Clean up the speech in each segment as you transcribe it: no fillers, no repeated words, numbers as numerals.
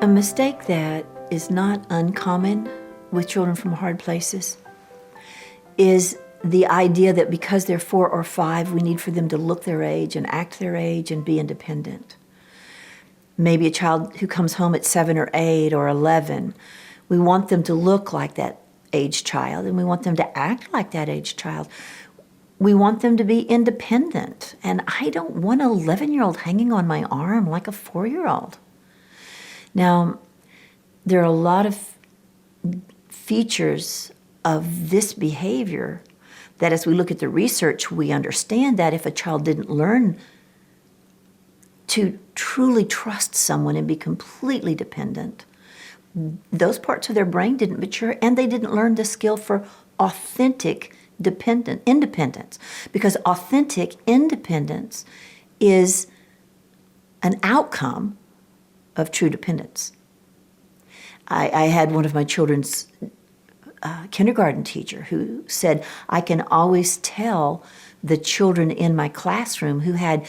A mistake that is not uncommon with children from hard places is the idea that because they're 4 or 5, we need for them to look their age and act their age and be independent. Maybe a child who comes home at 7 or 8 or 11, we want them to look like that age child, and we want them to act like that age child. We want them to be independent, and I don't want an 11-year-old hanging on my arm like a 4-year-old. Now, there are a lot of features of this behavior that as we look at the research, we understand that if a child didn't learn to truly trust someone and be completely dependent, those parts of their brain didn't mature, and they didn't learn the skill for authentic independence, because authentic independence is an outcome of true dependence. I had one of my children's kindergarten teacher who said, I can always tell the children in my classroom who had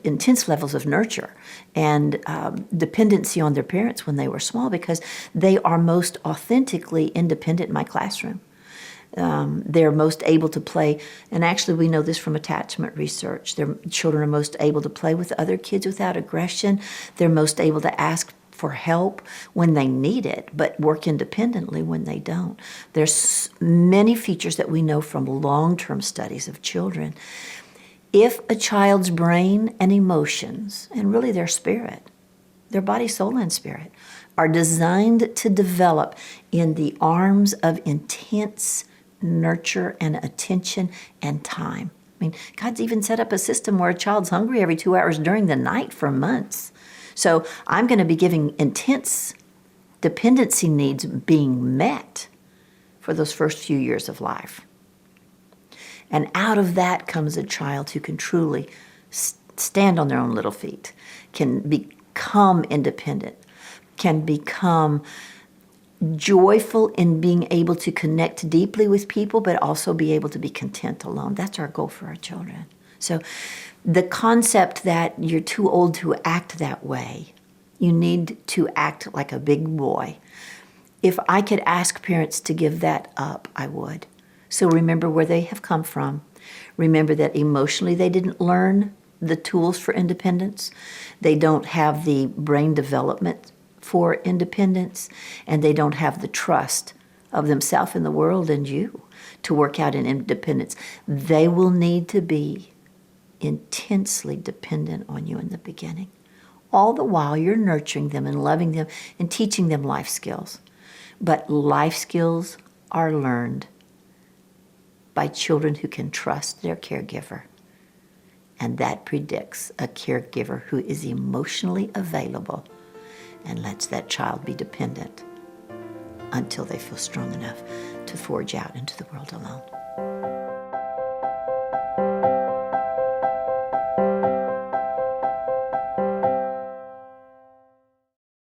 intense levels of nurture and dependency on their parents when they were small, because they are most authentically independent in my classroom. They're most able to play, and actually we know this from attachment research. Their children are most able to play with other kids without aggression. They're most able to ask for help when they need it, but work independently when they don't. There's many features that we know from long-term studies of children. If a child's brain and emotions, and really their spirit, their body, soul, and spirit, are designed to develop in the arms of intense nurture and attention and time. I mean, God's even set up a system where a child's hungry every 2 hours during the night for months. So I'm going to be giving intense dependency needs being met for those first few years of life. And out of that comes a child who can truly stand on their own little feet, can become independent, can become joyful in being able to connect deeply with people, but also be able to be content alone. That's our goal for our children. So the concept that you're too old to act that way, you need to act like a big boy. If I could ask parents to give that up, I would. So remember where they have come from. Remember that emotionally they didn't learn the tools for independence. They don't have the brain development for independence, and they don't have the trust of themselves and the world and you to work out in independence. They will need to be intensely dependent on you in the beginning. All the while you're nurturing them and loving them and teaching them life skills. But life skills are learned by children who can trust their caregiver. And that predicts a caregiver who is emotionally available and lets that child be dependent until they feel strong enough to forge out into the world alone.